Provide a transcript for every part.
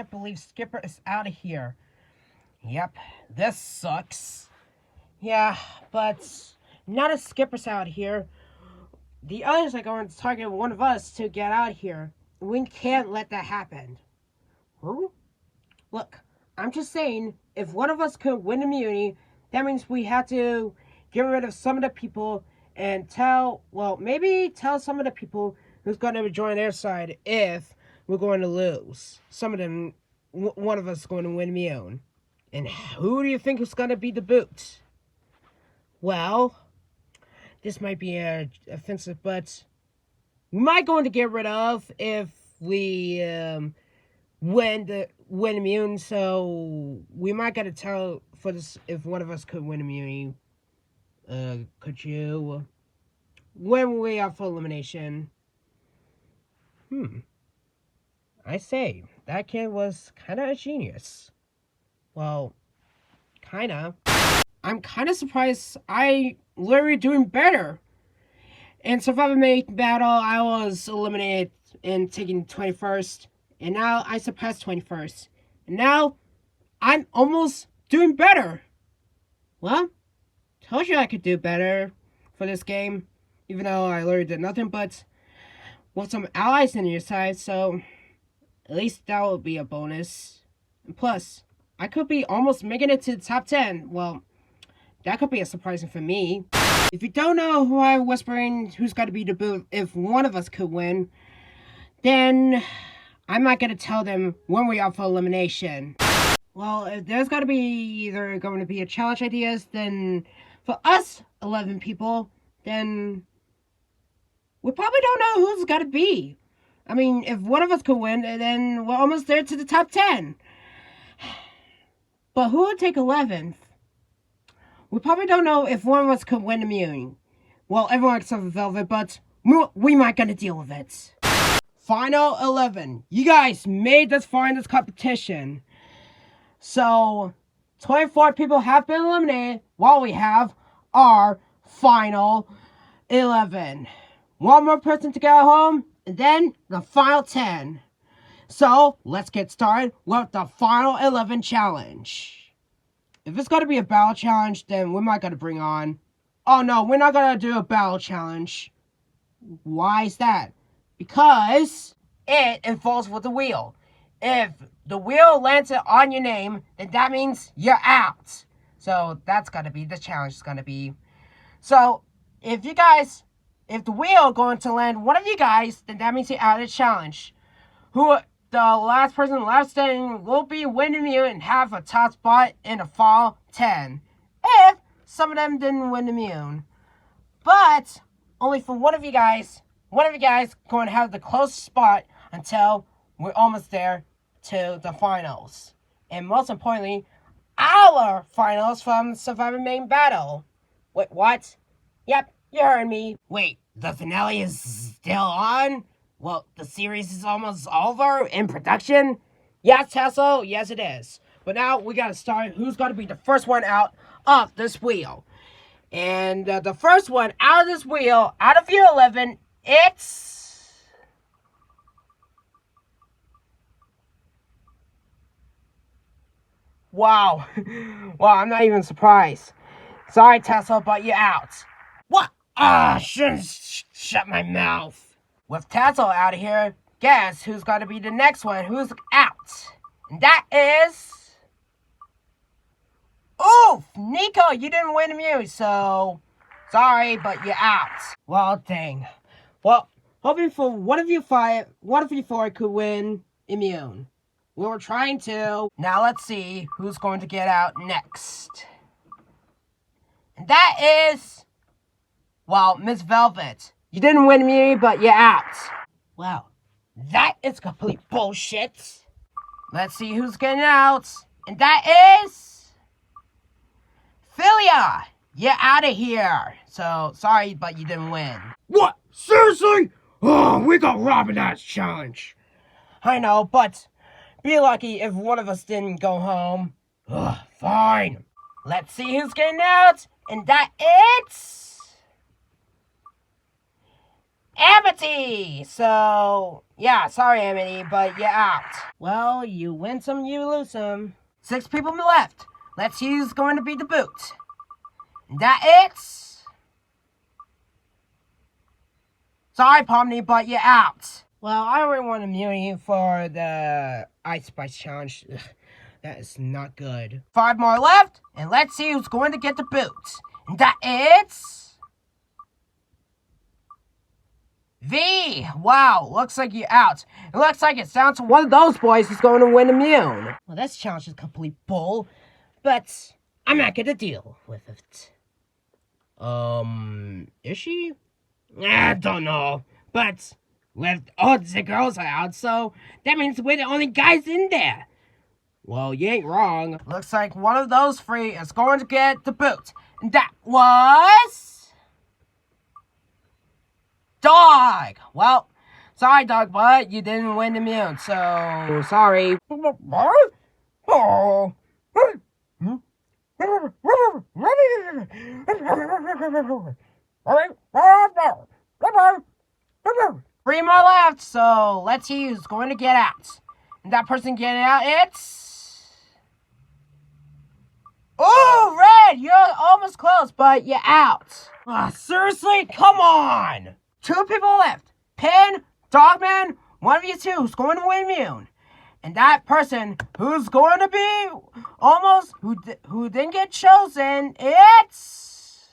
can't believe Skipper is out of here. Yep, this sucks. Yeah, but now that Skipper's out here, the others are going to target one of us to get out of here. We can't let that happen. Who? Look, I'm just saying, if one of us could win immunity, that means we have to get rid of some of the people and maybe tell some of the people who's going to join their side if we're going to lose. Some of them, one of us is going to win immune. And who do you think is going to be the boot? Well, this might be offensive, but we might going to get rid of if we win immune. So we might got to tell for this if one of us could win immunity. Could you? When we are for elimination. I say, that kid was kind of a genius. Well, kind of. I'm kind of surprised I literally doing better. In Survivor Mate Battle, I was eliminated in taking 21st. And now I surpassed 21st. And now I'm almost doing better. Well, told you I could do better for this game. Even though I literally did nothing but with some allies on your side. So at least that would be a bonus. And plus, I could be almost making it to the top 10. Well, that could be a surprising for me. If you don't know who I'm whispering, who's got to be the boot, if one of us could win, then I'm not going to tell them when we're out for elimination. Well, if there's got to be either going to be a challenge ideas, then for us 11 people, then we probably don't know who's got to be. I mean, if one of us could win, then we're almost there to the top 10. But who would take 11th? We probably don't know if one of us could win immune. Well, everyone except for Velvet, but we might gonna deal with it. Final 11. You guys made this far in this competition. So, 24 people have been eliminated, while we have our final 11. One more person to go home, and then the final 10. So, let's get started with the final 11 challenge. If it's going to be a battle challenge, then we might got to bring on... Oh no, we're not going to do a battle challenge. Why is that? Because it involves with the wheel. If the wheel lands on your name, then that means you're out. So that's got to be the challenge is going to be. So if the wheel going to land one of you guys, then that means you're out of the challenge. The last person left standing will be winning you and have a top spot in the final 10. If some of them didn't win immune. But only for one of you guys going to have the closest spot until we're almost there to the finals. And most importantly, our finals from Survivor Main Battle. Wait, what? Yep, you heard me. Wait, the finale is still on? Well, the series is almost over in production? Yes, Tesla, yes it is. But now we gotta start who's gonna be the first one out of this wheel. And the first one out of this wheel, out of year 11, it's... Wow. Wow, I'm not even surprised. Sorry, Tesla, but you're out. What? Shouldn't shut my mouth. With Tassel out of here, guess who's going to be the next one who's out? And that is... Oof! Nico, you didn't win immune, so... Sorry, but you're out. Well, dang. Well, hoping for one of you four could win immune. We were trying to. Now let's see who's going to get out next. And that is... Well, Miss Velvet. You didn't win immunity, but you're out. Well, that is complete bullshit. Let's see who's getting out. And that is... Philia! You're out of here. So, sorry, but you didn't win. What? Seriously? Oh, we got robbed in that challenge. I know, but be lucky if one of us didn't go home. Ugh, fine. Let's see who's getting out. And that it's... Amity! So, yeah, sorry, Amity, but you're out. Well, you win some, you lose some. 6 people left. Let's see who's going to be the boot. That it's... Sorry, Pomni, but you're out. Well, I already want immunity for the Ice Spice Challenge. Ugh, that is not good. 5 more left, and let's see who's going to get the boot. And that it's... V! Wow, looks like you're out. It looks like it's down to one of those boys who's going to win immune. Well, this challenge is complete bull, but I'm not gonna deal with it. Is she? I don't know, but with all the girls are out, so that means we're the only guys in there. Well, you ain't wrong. Looks like one of those 3 is going to get the boot. And that was... Dog! Well, sorry, Dog, but you didn't win immune, so sorry. Oh. 3 more left, so let's see who's going to get out. And that person getting out, it's... Oh, Red! You're almost close, but you're out. Seriously? Come on! 2 people left. Pin, Dogman, one of you 2 who's going to win immune. And that person who's going to be almost, who didn't get chosen, it's...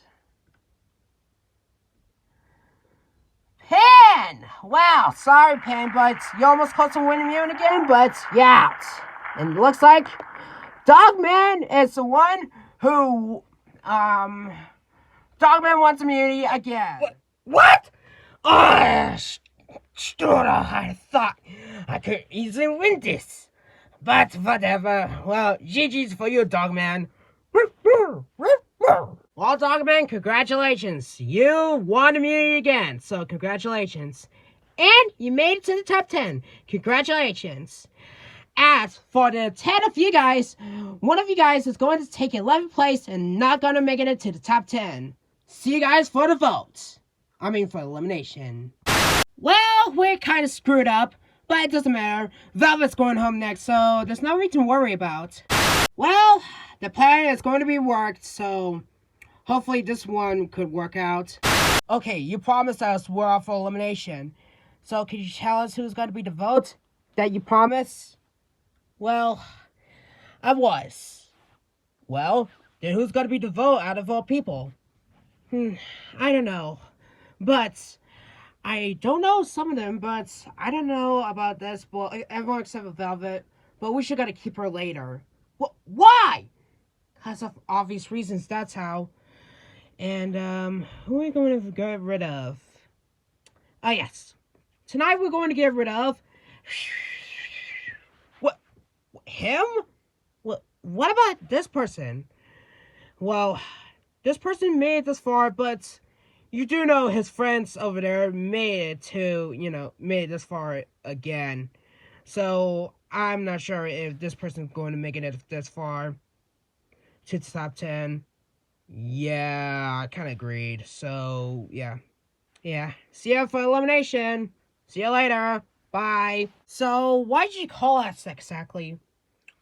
Pin! Wow, sorry, Pin, but you're almost close to winning immune again, but you're out. And it looks like Dogman is the one who, Dogman wants immunity again. What? I thought I could easily win this. But whatever. Well, GG's for you, Dogman. Well, Dogman, congratulations. You won immunity again, so congratulations. And you made it to the top 10. Congratulations. As for the 10 of you guys, one of you guys is going to take 11th place and not going to make it into the top 10. See you guys for the votes. I mean, for elimination. Well, we're kind of screwed up, but it doesn't matter. Velvet's going home next, so there's nothing to worry about. Well, the plan is going to be worked, so hopefully this one could work out. Okay, you promised us we're off for elimination. So could you tell us who's going to be the vote that you promised? Well, I was. Well, then who's going to be the vote out of all people? I don't know. But I don't know some of them, but I don't know about this. Well, everyone except for Velvet. But we should gotta keep her later. Why? Because of obvious reasons, that's how. And, who are we going to get rid of? Oh, yes. Tonight we're going to get rid of... What? Him? What about this person? Well, this person made it this far, but... You do know his friends over there made it to, made it this far again. So, I'm not sure if this person's going to make it this far to the top 10. Yeah, I kind of agreed. So, yeah. Yeah. See ya for elimination. See you later. Bye. So, why did you call us exactly?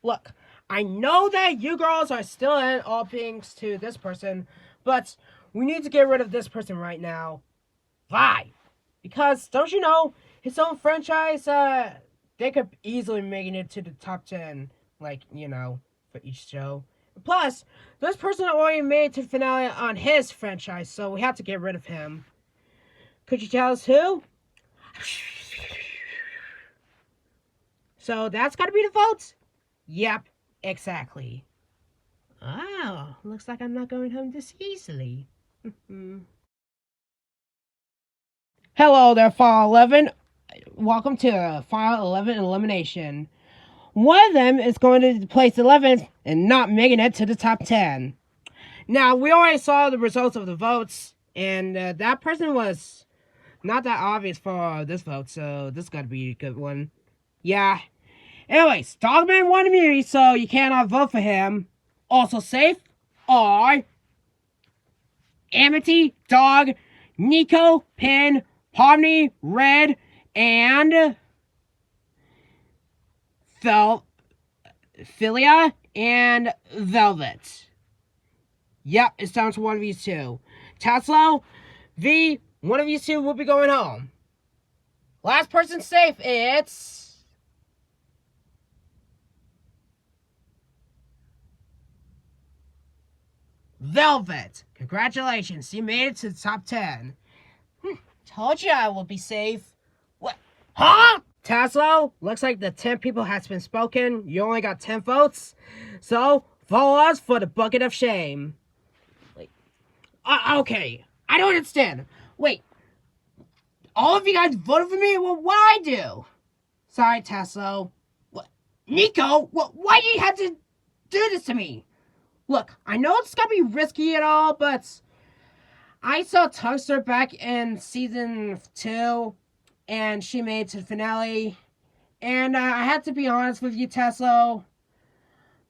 Look, I know that you girls are still in all pinks to this person, but... We need to get rid of this person right now. Why? Because, don't you know, his own franchise, they could easily make it to the top 10, like, for each show. Plus, this person already made it to the finale on his franchise, so we have to get rid of him. Could you tell us who? So, that's gotta be the votes? Yep, exactly. Oh, looks like I'm not going home this easily. Hello there, File 11. Welcome to File 11 elimination. One of them is going to place 11th and not making it to the top 10. Now, we already saw the results of the votes, and that person was not that obvious for this vote, so this got to be a good one. Yeah. Anyways, Dogman won immunity, so you cannot vote for him. Also safe are Amity, Dog, Nico, Pin, Pomni, Red, and Philia and Velvet. Yep, it's down to one of these two. Taslow, V, one of you two will be going home. Last person safe, it's Velvet. Congratulations, you made it to the top 10. Told you I would be safe. What? Huh? Taslow, looks like the 10 people has been spoken. You only got 10 votes. So, follow us for the bucket of shame. Wait. Okay. I don't understand. Wait. All of you guys voted for me? Well, what'd I do? Sorry, Taslow. What? Nico? Why do you have to do this to me? Look, I know it's gonna be risky and all, but I saw Tungster back in season 2, and she made it to the finale. And I have to be honest with you, Taslow,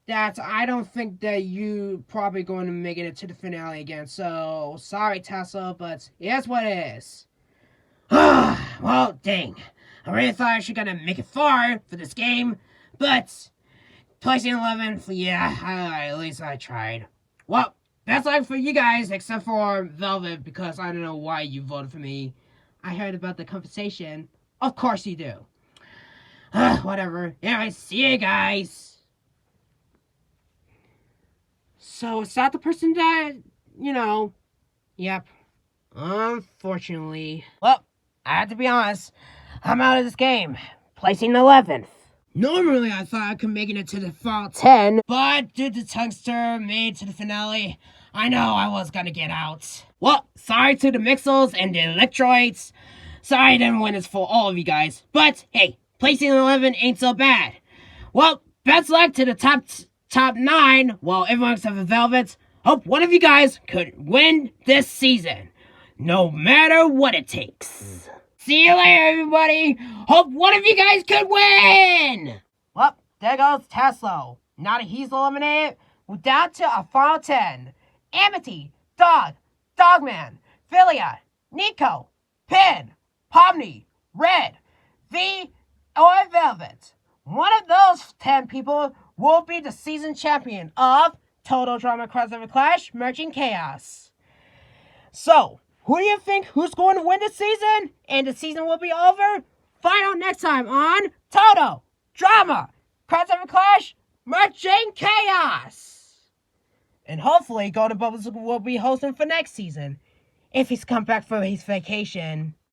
that I don't think that you probably going to make it to the finale again. So, sorry, Taslow, but here's what it is. Well, dang. I really thought I was gonna make it far for this game, but placing 11th, yeah, at least I tried. Well, best luck for you guys, except for Velvet, because I don't know why you voted for me. I heard about the conversation. Of course you do. Whatever. Anyway, see you guys. So, is that the person that, Yep. Unfortunately. Well, I have to be honest. I'm out of this game. Placing 11th. Normally, I thought I could make it to the fall 10, but due to Tungster made it to the finale, I know I was gonna get out. Well, sorry to the Mixels and the Electroids. Sorry I didn't win this for all of you guys, but hey, placing 11 ain't so bad. Well, best luck to the top 9, while everyone except for Velvet. Hope one of you guys could win this season, no matter what it takes. See you later, everybody. Hope one of you guys could win. Well, there goes Taslow. Now that he's eliminated, we're down to a final 10. Amity, Dog, Dogman, Philia, Nico, Pin, Pomni, Red, V, or Velvet. One of those 10 people will be the season champion of Total Drama Crossover Clash Merging Chaos. So, who do you think who's going to win this season? And the season will be over? Find out next time on Total Drama Crossover Clash Merging Chaos. And hopefully Golden Bubbles will be hosting for next season, if he's come back from his vacation.